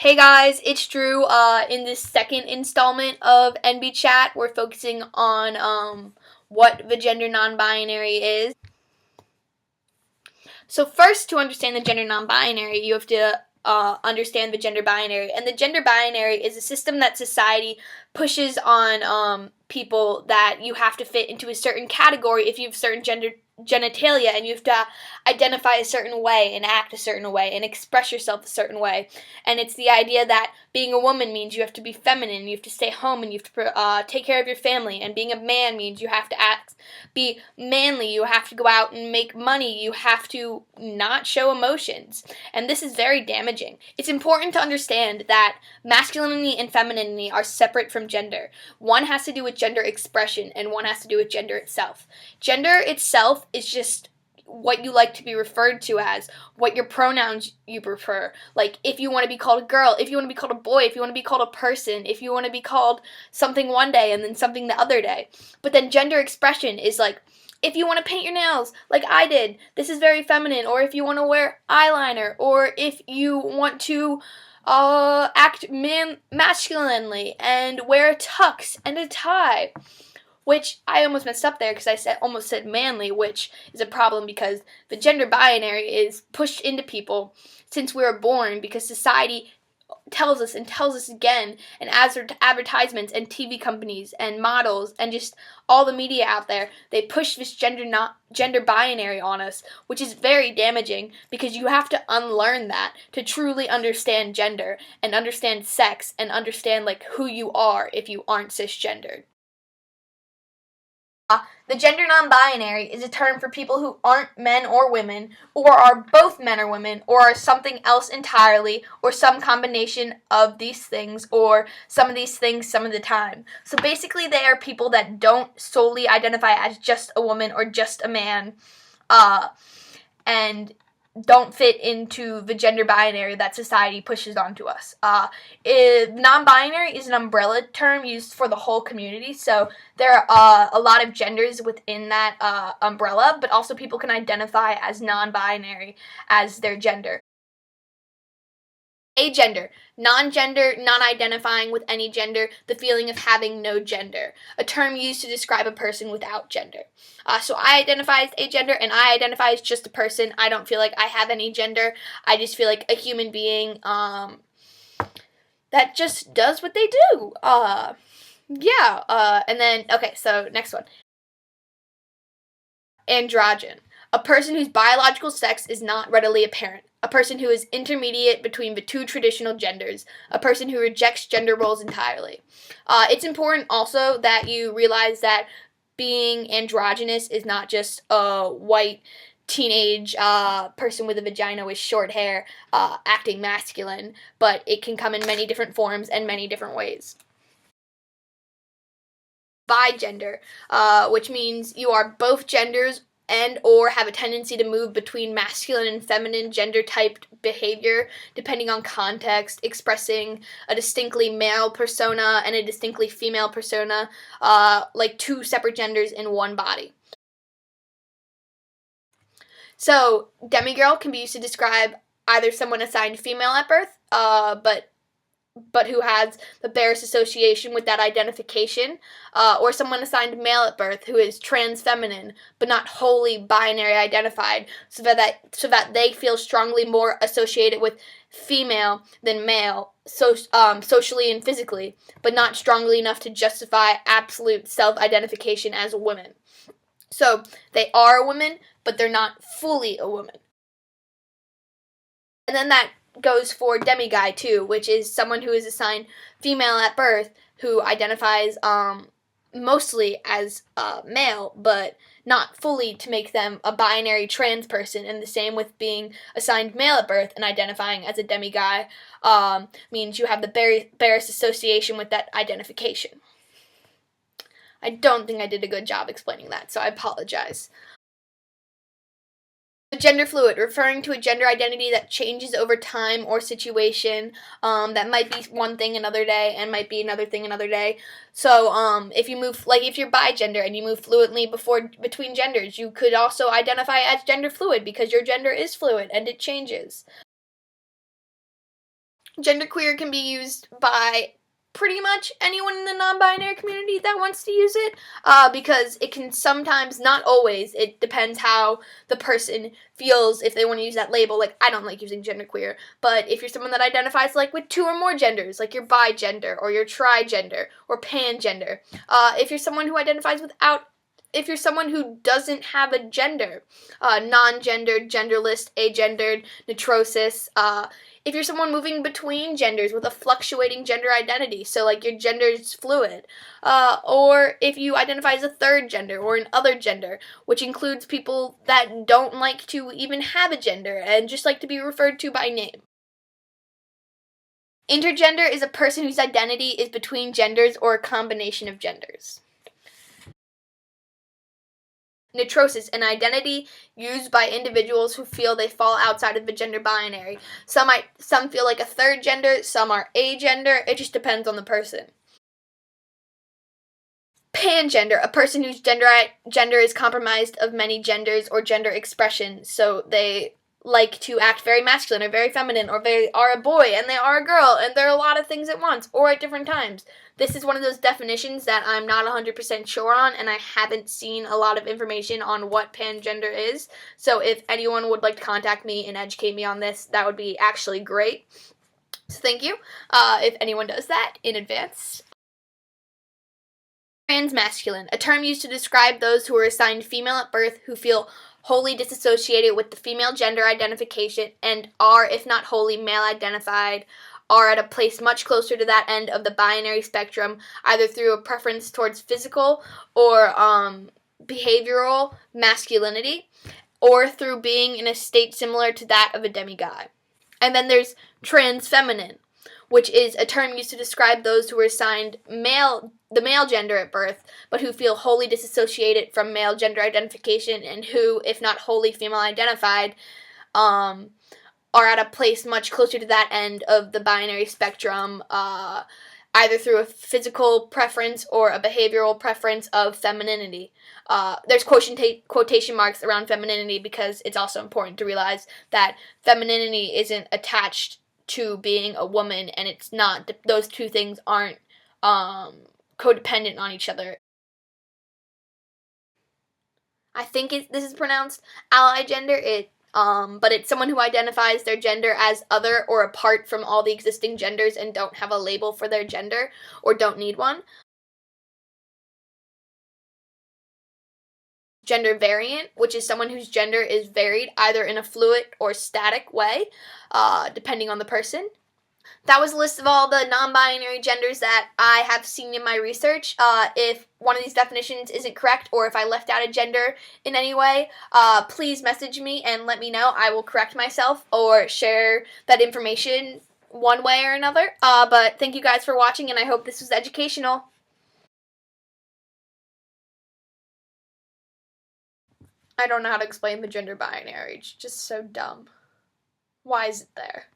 Hey guys, it's Drew. In this second installment of NB Chat, we're focusing on what the gender non-binary is. So first, to understand the gender non-binary, you have to understand the gender binary. And the gender binary is a system that society pushes on people that you have to fit into a certain category if you have certain genitalia, and you have to identify a certain way and act a certain way and express yourself a certain way. And it's the idea that being a woman means you have to be feminine, you have to stay home, and you have to take care of your family. And being a man means you have to be manly, you have to go out and make money, you have to not show emotions. And this is very damaging. It's important to understand that masculinity and femininity are separate from gender. One has to do with gender expression, and one has to do with gender itself. Gender itself is just what you like to be referred to as, what your pronouns you prefer. Like, if you want to be called a girl, if you want to be called a boy, if you want to be called a person, if you want to be called something one day and then something the other day. But then gender expression is like, if you want to paint your nails like I did, this is very feminine. Or if you want to wear eyeliner, or if you want to act masculinely and wear a tux and a tie. Which I almost messed up there because I almost said manly, which is a problem because the gender binary is pushed into people since we were born, because society tells us and tells us again, and advertisements and TV companies and models and just all the media out there, they push this gender binary on us, which is very damaging because you have to unlearn that to truly understand gender and understand sex and understand like who you are if you aren't cisgendered. The gender non-binary is a term for people who aren't men or women, or are both men or women, or are something else entirely, or some combination of these things, or some of these things some of the time. So basically they are people that don't solely identify as just a woman or just a man, and don't fit into the gender binary that society pushes onto us. Non-binary is an umbrella term used for the whole community, so there are a lot of genders within that umbrella, but also people can identify as non-binary as their gender. Agender, non-gender, non-identifying with any gender, the feeling of having no gender, a term used to describe a person without gender. So I identify as agender, and I identify as just a person. I don't feel like I have any gender. I just feel like a human being that just does what they do. And then, okay, so next one. Androgen, a person whose biological sex is not readily apparent, a person who is intermediate between the two traditional genders, a person who rejects gender roles entirely. It's important also that you realize that being androgynous is not just a white teenage person with a vagina with short hair acting masculine, but it can come in many different forms and many different ways. Bigender, which means you are both genders and or have a tendency to move between masculine and feminine gender-typed behavior depending on context, expressing a distinctly male persona and a distinctly female persona, like two separate genders in one body. So, demigirl can be used to describe either someone assigned female at birth, but who has the barest association with that identification, or someone assigned male at birth who is trans feminine but not wholly binary identified, so that they feel strongly more associated with female than male, socially and physically, but not strongly enough to justify absolute self-identification as a woman. So they are a woman, but they're not fully a woman. And then that goes for demiguy too, which is someone who is assigned female at birth who identifies mostly as male, but not fully to make them a binary trans person. And the same with being assigned male at birth and identifying as a demiguy means you have the barest association with that identification. I don't think I did a good job explaining that, so I apologize. Gender fluid, referring to a gender identity that changes over time or situation, that might be one thing another day and might be another thing another day. So if you're bigender and you move fluidly between genders, you could also identify as gender fluid because your gender is fluid and it changes. Genderqueer can be used by pretty much anyone in the non-binary community that wants to use it, because it can sometimes, not always, it depends how the person feels if they want to use that label. Like, I don't like using genderqueer, but if you're someone that identifies like with 2 or more genders, like you're bigender or you're trigender or pangender, if you're someone who identifies without, if you're someone who doesn't have a gender, non-gendered, genderless, agendered, neutrosis, if you're someone moving between genders with a fluctuating gender identity, so like your gender is fluid, or if you identify as a third gender or an other gender, which includes people that don't like to even have a gender and just like to be referred to by name. Intergender is a person whose identity is between genders or a combination of genders. Neutrosis, an identity used by individuals who feel they fall outside of the gender binary. Some feel like a third gender, some are agender. It just depends on the person. Pangender, a person whose gender is compromised of many genders or gender expression. So they like to act very masculine or very feminine, or they are a boy and they are a girl and they're a lot of things at once or at different times. This is one of those definitions that I'm not 100% sure on, and I haven't seen a lot of information on what pangender is. So if anyone would like to contact me and educate me on this, that would be actually great. So thank you if anyone does that in advance. Transmasculine, a term used to describe those who are assigned female at birth who feel wholly disassociated with the female gender identification and are, if not wholly male identified, are at a place much closer to that end of the binary spectrum, either through a preference towards physical or behavioral masculinity, or through being in a state similar to that of a demigod. And then there's transfeminine, which is a term used to describe those who are assigned the male gender at birth, but who feel wholly disassociated from male gender identification and who, if not wholly female identified, are at a place much closer to that end of the binary spectrum, either through a physical preference or a behavioral preference of femininity. There's quotation marks around femininity because it's also important to realize that femininity isn't attached to being a woman, and it's not, those two things aren't codependent on each other. I think this is pronounced ally gender, but it's someone who identifies their gender as other or apart from all the existing genders and don't have a label for their gender or don't need one. Gender variant, which is someone whose gender is varied either in a fluid or static way, depending on the person. That was a list of all the non-binary genders that I have seen in my research. If one of these definitions isn't correct or if I left out a gender in any way, please message me and let me know. I will correct myself or share that information one way or another. But thank you guys for watching, and I hope this was educational. I don't know how to explain the gender binary. It's just so dumb. Why is it there?